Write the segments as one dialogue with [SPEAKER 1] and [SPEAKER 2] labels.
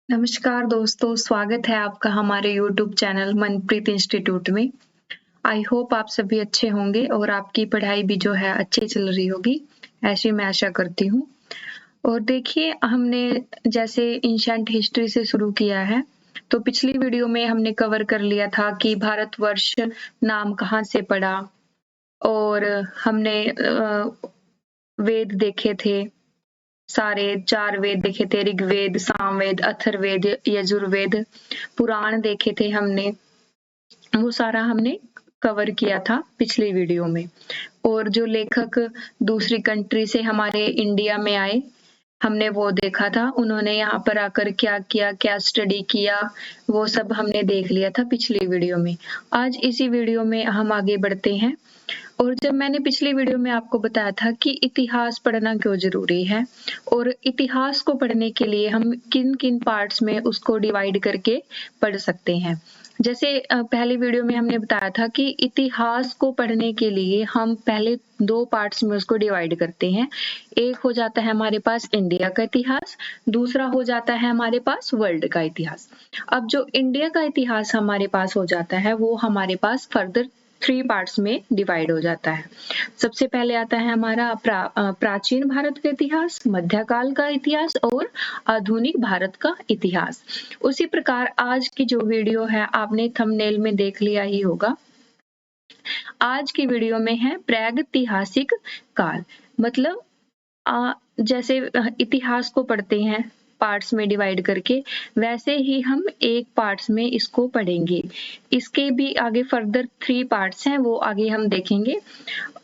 [SPEAKER 1] नमस्कार दोस्तों, स्वागत है आपका हमारे YouTube चैनल मनप्रीत इंस्टीट्यूट में। आई होप आप सभी अच्छे होंगे और आपकी पढ़ाई भी जो है अच्छी चल रही होगी, ऐसी मैं आशा करती हूँ। और देखिए, हमने जैसे एंशिएंट हिस्ट्री से शुरू किया है, तो पिछली वीडियो में हमने कवर कर लिया था कि भारतवर्ष नाम कहाँ से पड़ा और हमने वेद देखे थे। सारे 4 वेद देखे थे, ऋग्वेद, सामवेद, अथर्ववेद, यजुर्वेद, पुराण देखे थे हमने। वो सारा हमने कवर किया था पिछली वीडियो में। और जो लेखक दूसरी कंट्री से हमारे इंडिया में आए, हमने वो देखा था। उन्होंने यहाँ पर आकर क्या किया, क्या स्टडी किया, वो सब हमने देख लिया था पिछली वीडियो में। आज इसी वीडियो में हम आगे बढ़ते हैं। और जब मैंने पिछली वीडियो में आपको बताया था कि इतिहास पढ़ना क्यों जरूरी है और इतिहास को पढ़ने के लिए हम किन किन पार्ट्स में उसको डिवाइड करके पढ़ सकते हैं। जैसे पहली वीडियो में हमने बताया था कि इतिहास को पढ़ने के लिए हम पहले 2 पार्ट्स में उसको डिवाइड करते हैं। एक हो जाता है हमारे पास इंडिया का इतिहास, दूसरा हो जाता है हमारे पास वर्ल्ड का इतिहास। अब जो इंडिया का इतिहास हमारे पास हो जाता है, वो हमारे पास फर्दर 3 पार्ट्स में डिवाइड हो जाता है। सबसे पहले आता है हमारा प्राचीन भारत का इतिहास, मध्यकाल का इतिहास और आधुनिक भारत का इतिहास। उसी प्रकार आज की जो वीडियो है, आपने थंबनेल में देख लिया ही होगा। आज की वीडियो में है प्रागैतिहासिक काल। मतलब जैसे इतिहास को पढ़ते हैं पार्ट्स में डिवाइड करके, वैसे ही हम एक पार्ट्स में इसको पढ़ेंगे। इसके भी आगे फर्दर 3 पार्ट्स हैं, वो आगे हम देखेंगे।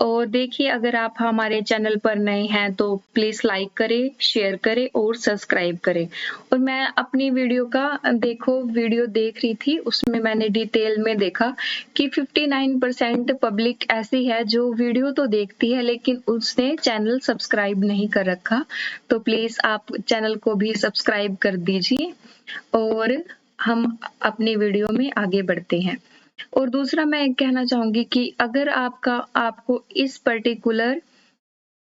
[SPEAKER 1] और देखिए, अगर आप हमारे चैनल पर नए हैं तो प्लीज लाइक करें, शेयर करें और सब्सक्राइब करें। और मैं अपनी वीडियो देख रही थी, उसमें मैंने डिटेल में देखा कि 59% पब्लिक ऐसी है जो वीडियो तो देखती है लेकिन उसने चैनल सब्सक्राइब नहीं कर रखा। तो प्लीज आप चैनल को भी सब्सक्राइब कर दीजिए और हम अपनी वीडियो में आगे बढ़ते हैं। और दूसरा मैं कहना चाहूंगी कि अगर आपको इस पर्टिकुलर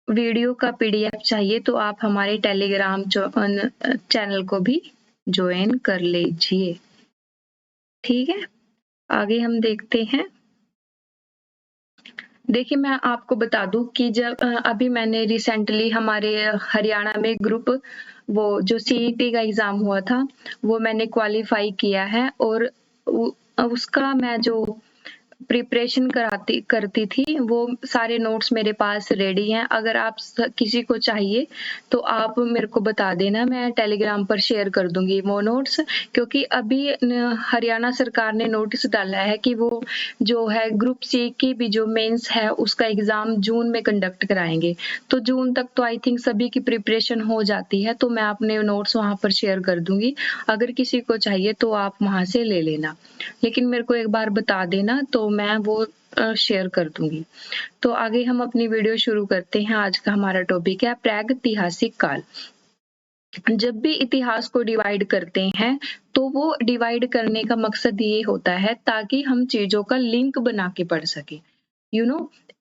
[SPEAKER 1] वीडियो का पीडीएफ चाहिए तो आप हमारे टेलीग्राम चैनल को भी ज्वाइन कर लीजिए। ठीक है, आगे हम देखते हैं। देखिए, मैं आपको बता दूं कि जब अभी मैंने रिसेंटली हमारे हरियाणा में ग्रुप वो जो सीईटी का एग्जाम हुआ था, वो मैंने क्वालिफाई किया है। और उसका मैं जो प्रिपरेशन करती थी, वो सारे नोट्स मेरे पास रेडी हैं। अगर आप किसी को चाहिए तो आप मेरे को बता देना, मैं टेलीग्राम पर शेयर कर दूंगी वो नोट्स। क्योंकि अभी हरियाणा सरकार ने नोटिस डाला है कि वो जो है ग्रुप सी की भी जो मेंस है उसका एग्जाम जून में कंडक्ट कराएंगे। तो जून तक तो आई थिंक सभी की प्रिपरेशन हो जाती है, तो मैं अपने नोट्स वहां पर शेयर कर दूंगी। अगर किसी को चाहिए तो आप वहां से ले लेना, लेकिन मेरे को एक बार बता देना तो मैं वो शेयर कर दूंगी। तो आगे हम अपनी वीडियो शुरू करते हैं। आज का हमारा टॉपिक है प्रागैतिहासिक काल। जब भी इतिहास को डिवाइड करते हैं तो वो डिवाइड करने का मकसद ये होता है ताकि हम चीजों का लिंक बना के पढ़ सके।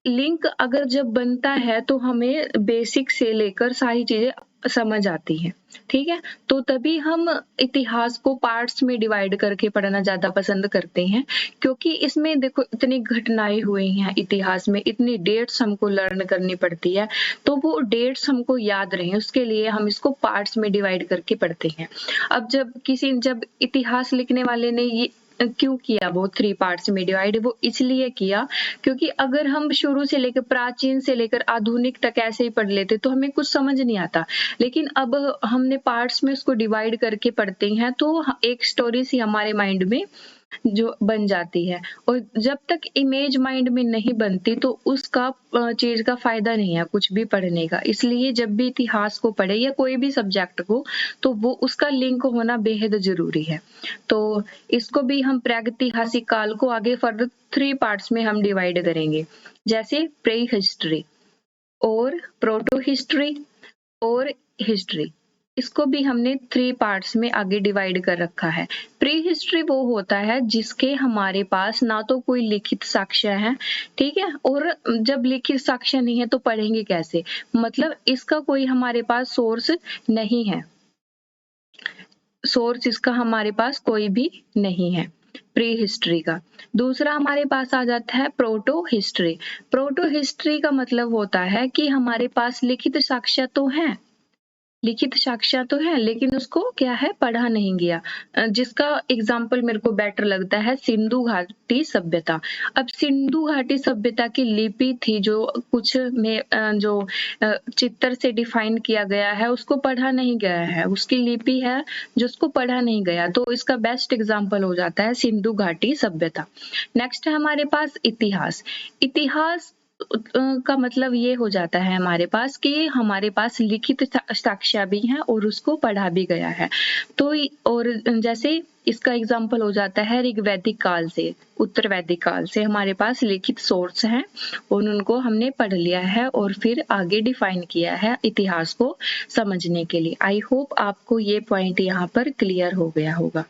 [SPEAKER 1] लिंक अगर जब बनता है तो हमें बेसिक से लेकर सारी चीजें समझ आती है। ठीक है, तो तभी हम इतिहास को पार्ट्स में डिवाइड करके पढ़ना ज्यादा पसंद करते हैं। क्योंकि इसमें देखो, इतनी घटनाएं हुई हैं इतिहास में, इतनी डेट्स हमको लर्न करनी पड़ती है, तो वो डेट्स हमको याद रहे उसके लिए हम इसको पार्ट्स में डिवाइड करके पढ़ते हैं। अब जब इतिहास लिखने वाले ने ये क्यों किया वो 3 पार्ट्स में डिवाइड, वो इसलिए किया क्योंकि अगर हम शुरू से लेकर प्राचीन से लेकर आधुनिक तक ऐसे ही पढ़ लेते तो हमें कुछ समझ नहीं आता। लेकिन अब हमने पार्ट्स में उसको डिवाइड करके पढ़ते हैं तो एक स्टोरी सी हमारे माइंड में जो बन जाती है। और जब तक इमेज माइंड में नहीं बनती तो उसका चीज का फायदा नहीं है कुछ भी पढ़ने का। इसलिए जब भी इतिहास को पढ़े या कोई भी सब्जेक्ट को, तो वो उसका लिंक होना बेहद जरूरी है। तो इसको भी हम प्रागैतिहासिक काल को आगे फर्दर 3 पार्ट्स में हम डिवाइड करेंगे। जैसे प्री हिस्ट्री और प्रोटो हिस्ट्री और हिस्ट्री, इसको भी हमने 3 पार्ट्स में आगे डिवाइड कर रखा है। प्री हिस्ट्री वो होता है जिसके हमारे पास ना तो कोई लिखित साक्ष्य है, ठीक है, और जब लिखित साक्ष्य नहीं है तो पढ़ेंगे कैसे, मतलब इसका कोई हमारे पास सोर्स नहीं है। सोर्स इसका हमारे पास कोई भी नहीं है प्री हिस्ट्री का। दूसरा हमारे पास आ जाता है प्रोटो हिस्ट्री। प्रोटो हिस्ट्री का मतलब होता है कि हमारे पास लिखित साक्ष्य तो है, लिखित साक्ष्य तो है, लेकिन उसको क्या है, पढ़ा नहीं गया। जिसका एग्जाम्पल मेरे को बेटर लगता है सिंधु घाटी सभ्यता। अब सिंधु घाटी सभ्यता की लिपि थी जो कुछ में जो चित्र से डिफाइन किया गया है उसको पढ़ा नहीं गया है, उसकी लिपि है जो उसको पढ़ा नहीं गया, तो इसका बेस्ट एग्जाम्पल हो जाता है सिंधु घाटी सभ्यता। नेक्स्ट है हमारे पास इतिहास। इतिहास का मतलब ये हो जाता है हमारे पास कि हमारे पास लिखित साक्ष्य भी हैं और उसको पढ़ा भी गया है। तो और जैसे इसका एग्जाम्पल हो जाता है ऋग्वैदिक काल से, उत्तर वैदिक काल से हमारे पास लिखित सोर्स हैं और उनको हमने पढ़ लिया है और फिर आगे डिफाइन किया है इतिहास को समझने के लिए। आई होप आपको ये पॉइंट यहाँ पर क्लियर हो गया होगा।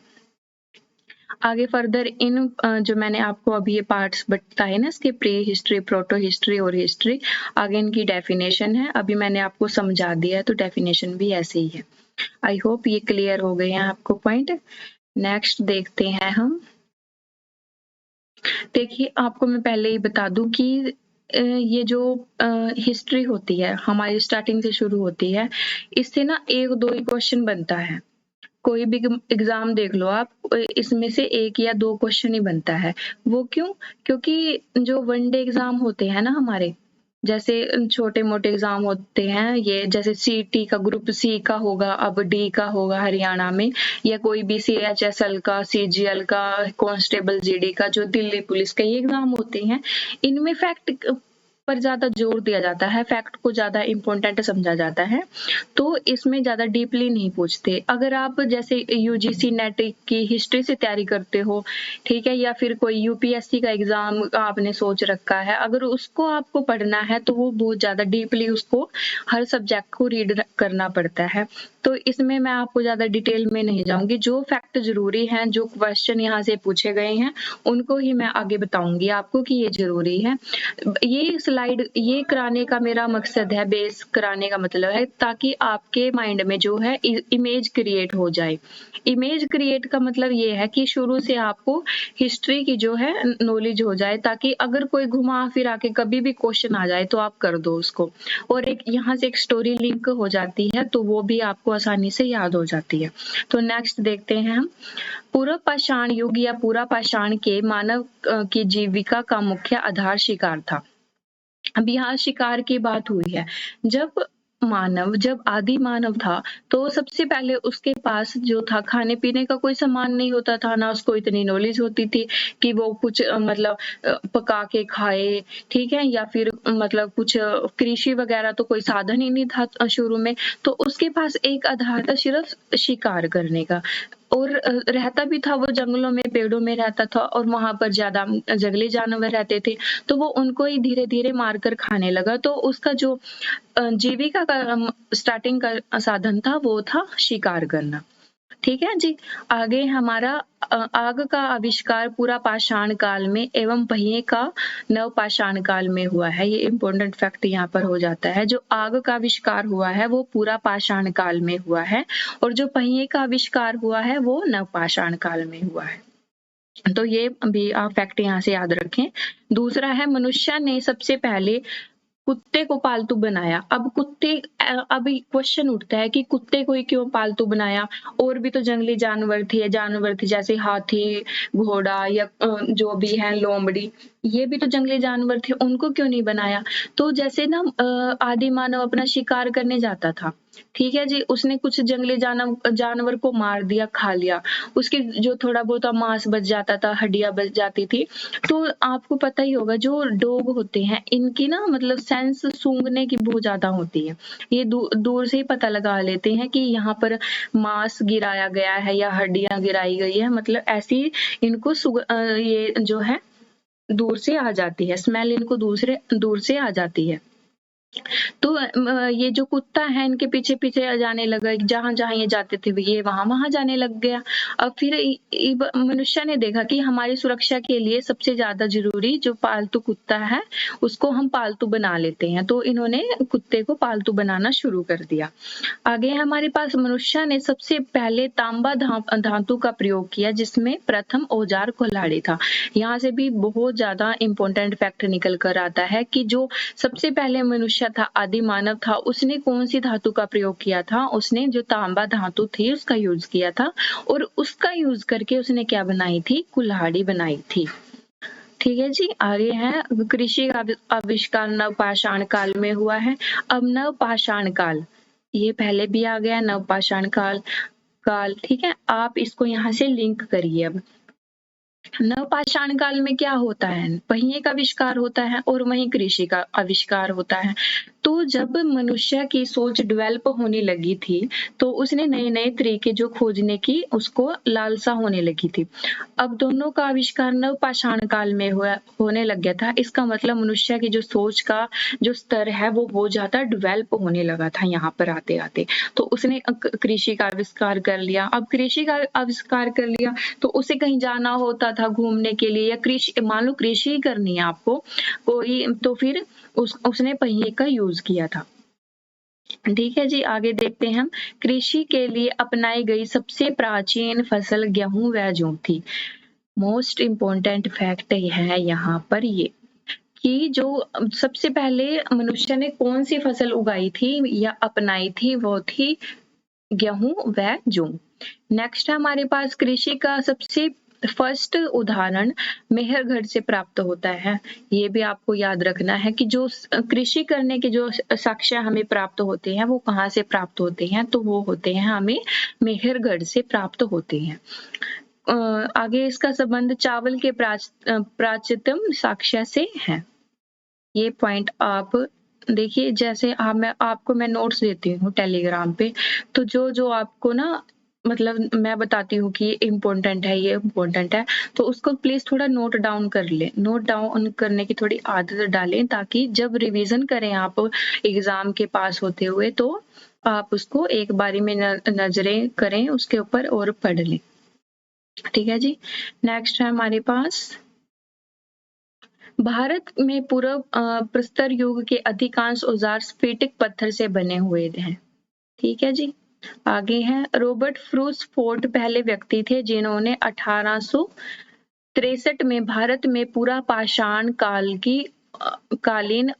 [SPEAKER 1] आगे फर्दर इन जो मैंने आपको अभी ये पार्ट्स बताए ना इसके, प्री हिस्ट्री, प्रोटो हिस्ट्री और हिस्ट्री, आगे इनकी डेफिनेशन है। अभी मैंने आपको समझा दिया है तो डेफिनेशन भी ऐसे ही है। आई होप ये क्लियर हो गए हैं आपको पॉइंट। नेक्स्ट देखते हैं हम। देखिए आपको मैं पहले ही बता दूं कि ये जो हिस्ट्री होती है हमारी स्टार्टिंग से शुरू होती है, इससे ना एक दो ही क्वेश्चन बनता है। कोई भी एग्जाम देख लो आप, इसमें से एक या दो क्वेश्चन ही बनता है। वो क्यों? क्योंकि जो वनडे एग्जाम होते हैं ना हमारे, जैसे छोटे मोटे एग्जाम होते हैं, ये जैसे सीटी का, ग्रुप सी का होगा, अब डी का होगा हरियाणा में, या कोई भी CHSL का, CGL का, कांस्टेबल GD का, जो दिल्ली पुलिस के ये एग्जाम होते हैं, इनमें फैक्ट पर ज्यादा जोर दिया जाता है, फैक्ट को ज्यादा इम्पोर्टेंट समझा जाता है, तो इसमें ज्यादा डीपली नहीं पूछते। अगर आप जैसे UGC नेट की हिस्ट्री से तैयारी करते हो, ठीक है, या फिर कोई UPSC का एग्जाम आपने सोच रखा है, अगर उसको आपको पढ़ना है तो वो बहुत ज्यादा डीपली उसको हर सब्जेक्ट को रीड करना पड़ता है। तो इसमें मैं आपको ज्यादा डिटेल में नहीं जाऊंगी, जो फैक्ट जरूरी हैं, जो क्वेश्चन यहाँ से पूछे गए हैं उनको ही मैं आगे बताऊंगी आपको कि ये जरूरी है। ये स्लाइड ये कराने का मेरा मकसद है, बेस कराने का मतलब है ताकि आपके माइंड में जो है इमेज क्रिएट हो जाए। इमेज क्रिएट का मतलब ये है कि शुरू से आपको हिस्ट्री की जो है नॉलेज हो जाए, ताकि अगर कोई घुमा फिरा के कभी भी क्वेश्चन आ जाए तो आप कर दो उसको, और एक यहाँ से एक स्टोरी लिंक हो जाती है तो वो भी आपको आसानी से याद हो जाती है। तो नेक्स्ट देखते हैं हम। पूर्व पाषाण युग या पूरा पाषाण के मानव की जीविका का मुख्य आधार शिकार था। अब यहाँ शिकार की बात हुई है। जब आदि मानव था तो सबसे पहले उसके पास जो था, खाने पीने का कोई सामान नहीं होता था, ना उसको इतनी नॉलेज होती थी कि वो कुछ मतलब पका के खाए, ठीक है, या फिर मतलब कुछ कृषि वगैरह तो कोई साधन ही नहीं था शुरू में। तो उसके पास एक आधार था सिर्फ शिकार करने का, और रहता भी था वो जंगलों में, पेड़ों में रहता था, और वहां पर ज्यादा जंगली जानवर रहते थे, तो वो उनको ही धीरे धीरे मारकर खाने लगा। तो उसका जो जीविका का स्टार्टिंग का साधन था वो था शिकार करना। ठीक है जी। आगे हमारा आग का आविष्कार पूरा पाषाण काल में एवं पहिए का नव पाषाण काल में हुआ है। ये इम्पोर्टेंट फैक्ट यहाँ पर हो जाता है। जो आग का आविष्कार हुआ है वो पूरा पाषाण काल में हुआ है, और जो पहिए का आविष्कार हुआ है वो नव पाषाण काल में हुआ है। तो ये भी आप फैक्ट यहाँ से याद रखें। दूसरा है, मनुष्य ने सबसे पहले कुत्ते को पालतू बनाया। अब अभी क्वेश्चन उठता है कि कुत्ते को ही क्यों पालतू बनाया? और भी तो जंगली जानवर थे जैसे हाथी, घोड़ा, या जो भी है लोमड़ी, ये भी तो जंगली जानवर थे, उनको क्यों नहीं बनाया? तो जैसे ना आदि मानव अपना शिकार करने जाता था, ठीक है जी, उसने कुछ जंगली जानवर को मार दिया, खा लिया, उसके जो थोड़ा बहुत मांस बच जाता था, हड्डियां बच जाती थी। तो आपको पता ही होगा जो डॉग होते हैं इनकी ना मतलब सेंस सूंघने की बहुत ज्यादा होती है। ये दूर से ही पता लगा लेते हैं कि यहाँ पर मांस गिराया गया है या हड्डियां गिराई गई है, मतलब ऐसी इनको ये जो है दूर से आ जाती है, स्मेल इनको दूर से आ जाती है। तो ये जो कुत्ता है इनके पीछे पीछे जाने लगा, जहां जहां ये जाते थे ये वहां वहां जाने लग गया। अब फिर मनुष्य ने देखा कि हमारी सुरक्षा के लिए सबसे ज्यादा जरूरी जो पालतू कुत्ता है उसको हम पालतू बना लेते हैं, तो इन्होंने कुत्ते को पालतू बनाना शुरू कर दिया। आगे हमारे पास मनुष्य ने सबसे पहले तांबा धातु का प्रयोग किया, जिसमें प्रथम औजार कुल्हाड़ी था। यहाँ से भी बहुत ज्यादा इंपॉर्टेंट फैक्ट निकल कर आता है कि जो सबसे पहले मनुष्य था, आदि मानव था, उसने कौन सी धातु का प्रयोग किया था? उसने जो तांबा धातु थी उसका यूज किया था, और उसका यूज करके उसने क्या बनाई थी? कुल्हाड़ी बनाई थी। ठीक है जी। आगे है कृषि का आविष्कार नवपाषाण काल में हुआ है। अब नवपाषाण काल, ये पहले भी आ गया नवपाषाण काल, ठीक है। आप इसको यहाँ से लिंक करिए। अब नवपाषाण काल में क्या होता है? पहिए का आविष्कार होता है और वहीं कृषि का आविष्कार होता है। तो जब मनुष्य की सोच डेवलप होने लगी थी तो उसने नए नए तरीके जो खोजने की उसको लालसा होने लगी थी। अब दोनों का आविष्कार नवपाषाण काल में होने लग गया था। इसका मतलब मनुष्य की जो सोच का जो स्तर है वो बहुत ज्यादा डेवलप होने लगा था यहाँ पर आते आते। तो उसने कृषि का आविष्कार कर लिया। अब कृषि का आविष्कार कर लिया तो उसे कहीं जाना होता था घूमने के लिए, या कृषि मान लो कृषि करनी है आपको कोई, तो फिर उसने पहिए का यूज किया था। ठीक है जी। आगे देखते हैं हम। कृषि के लिए अपनाई गई सबसे प्राचीन फसल गेहूं व जौ थी। मोस्ट इम्पोर्टेंट फैक्ट है यहाँ पर ये कि जो सबसे पहले मनुष्य ने कौन सी फसल उगाई थी या अपनाई थी, वो थी गेहूं व जौ। नेक्स्ट है हमारे पास कृषि का सबसे फर्स्ट उदाहरण मेहरगढ़ से प्राप्त होता है। ये भी आपको याद रखना है कि जो कृषि करने के जो साक्ष्य हमें प्राप्त होते हैं वो कहाँ से प्राप्त होते हैं? तो वो होते हैं हमें मेहरगढ़ से प्राप्त होते हैं। आगे इसका संबंध चावल के प्राचीनतम साक्ष्य से है। ये पॉइंट आप देखिए। जैसे मैं आपको नोट्स देती हूँ टेलीग्राम पे, तो जो जो आपको ना मतलब मैं बताती हूँ कि इम्पोर्टेंट है, ये इम्पोर्टेंट है, तो उसको प्लीज थोड़ा नोट डाउन कर ले। नोट डाउन करने की थोड़ी आदत डालें ताकि जब रिवीजन करें आप एग्जाम के पास होते हुए तो आप उसको एक बारी में नजरें करें उसके ऊपर और पढ़ लें। ठीक है जी। नेक्स्ट है हमारे पास भारत में पूर्व प्रस्तर युग के अधिकांश औजार स्फटिक पत्थर से बने हुए हैं। ठीक है जी। आगे है रॉबर्ट फ्रूस फोर्ड पहले व्यक्ति थे जिन्होंने 1863 में भारत में पूरा पाषाण काल की कालीन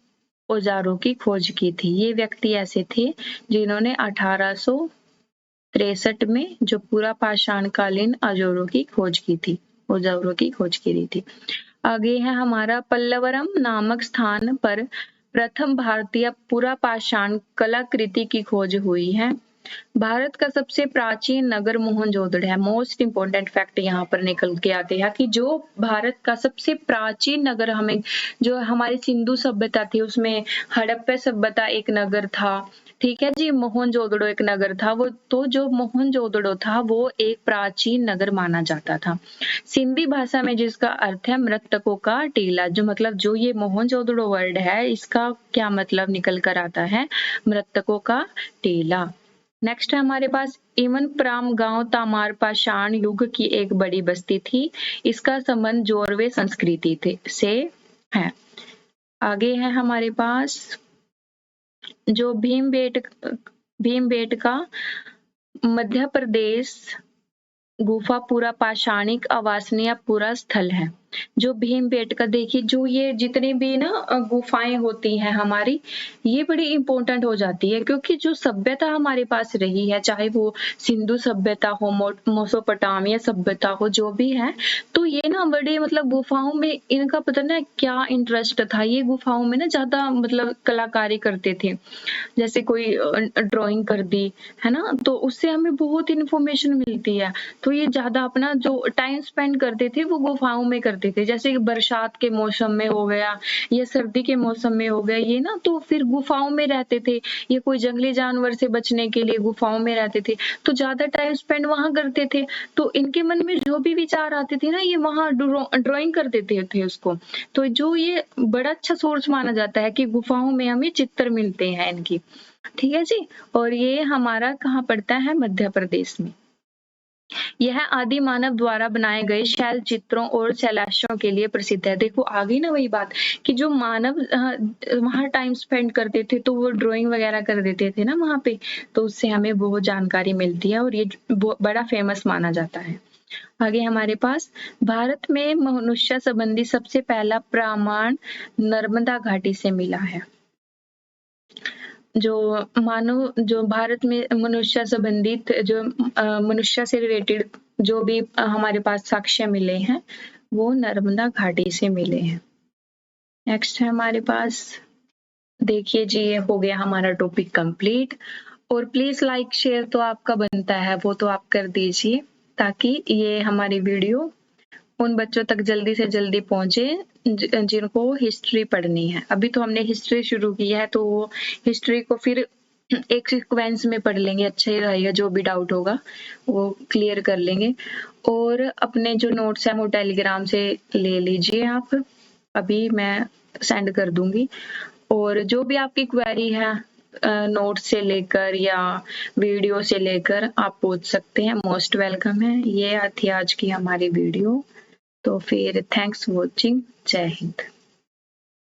[SPEAKER 1] औजारों की खोज की थी। ये व्यक्ति ऐसे थे जिन्होंने 1863 में जो पूरा पाषाण कालीन औजारों की खोज की थी, औजारों की खोज की थी। आगे है हमारा पल्लवरम नामक स्थान पर प्रथम भारतीय पूरा पाषाण कलाकृति की खोज हुई है। भारत का सबसे प्राचीन नगर मोहनजोदड़ो है। मोस्ट इम्पोर्टेंट फैक्ट यहाँ पर निकल के आते हैं कि जो भारत का सबसे प्राचीन नगर, हमें जो हमारी सिंधु सभ्यता थी उसमें हड़प्पा सभ्यता एक नगर था। ठीक है जी। मोहनजोदड़ो एक नगर था वो, तो जो मोहनजोदड़ो था वो एक प्राचीन नगर माना जाता था। सिंधी भाषा में जिसका अर्थ है मृतकों का टीला, जो मतलब जो ये मोहनजोदड़ो वर्ड है इसका क्या मतलब निकल कर आता है? मृतकों का टीला। नेक्स्ट है हमारे पास इमन प्राम गांव तामार पाषाण युग की एक बड़ी बस्ती थी। इसका संबंध जोरवे संस्कृति से है। आगे है हमारे पास जो भीमबेटका मध्य प्रदेश गुफा पूरा पाषाणिक आवासनीय पूरा स्थल है। जो भीमबेटका, देखिए जो ये जितनी भी ना गुफाएं होती हैं हमारी, ये बड़ी इंपॉर्टेंट हो जाती है क्योंकि जो सभ्यता हमारे पास रही है, चाहे वो सिंधु सभ्यता हो, मेसोपोटामिया सभ्यता हो, जो भी है, तो ये ना बड़े मतलब गुफाओं में इनका पता ना क्या इंटरेस्ट था। ये गुफाओं में ना ज्यादा मतलब कलाकारी करते थे, जैसे कोई ड्राइंग कर दी है ना, तो उससे हमें बहुत इन्फॉर्मेशन मिलती है। तो ये ज्यादा अपना जो टाइम स्पेंड करते थे वो गुफाओं में करते थे, जैसे बरसात के मौसम में हो गया या सर्दी के मौसम में हो गया ये ना, तो फिर गुफाओं में रहते थे। ये कोई जंगली जानवर से बचने के लिए गुफाओं में रहते थे, तो ज्यादा टाइम स्पेंड वहां करते थे। तो इनके मन में जो भी विचार आते थे ना, ये ही वहाँ ड्राइंग कर देते थे उसको। तो जो ये बड़ा अच्छा सोर्स माना जाता है कि गुफाओं में हमें चित्र मिलते हैं इनकी। ठीक है जी। और ये हमारा कहाँ पड़ता है? मध्य प्रदेश में। यह आदि मानव द्वारा बनाए गए शैल चित्रों और शैलाशों के लिए प्रसिद्ध है। देखो आ गई ना वही बात कि जो मानव वहाँ टाइम स्पेंड करते थे तो वो ड्राइंग वगैरह कर देते थे ना वहाँ पे, तो उससे हमें बहुत जानकारी मिलती है और ये बड़ा फेमस माना जाता है। आगे हमारे पास भारत में मनुष्य संबंधी सबसे पहला प्रमाण नर्मदा घाटी से मिला है। जो भारत में मनुष्य संबंधित जो मनुष्य से रिलेटेड जो भी हमारे पास साक्ष्य मिले हैं वो नर्मदा घाटी से मिले हैं। नेक्स्ट है हमारे पास, देखिए जी ये हो गया हमारा टॉपिक कंप्लीट। और प्लीज लाइक शेयर तो आपका बनता है, वो तो आप कर दीजिए ताकि ये हमारी वीडियो उन बच्चों तक जल्दी से जल्दी पहुंचे जिनको हिस्ट्री पढ़नी है। अभी तो हमने हिस्ट्री शुरू की है तो वो हिस्ट्री को फिर एक सीक्वेंस में पढ़ लेंगे, अच्छा ही रहेगा। जो भी डाउट होगा वो क्लियर कर लेंगे। और अपने जो नोट्स हैं वो टेलीग्राम से ले लीजिए आप, अभी मैं सेंड कर दूंगी। और जो भी आपकी क्वेरी है नोट से लेकर या वीडियो से लेकर आप पूछ सकते हैं, मोस्ट वेलकम है। ये थी आज की हमारी वीडियो। तो फिर थैंक्स वॉचिंग, जय हिंद।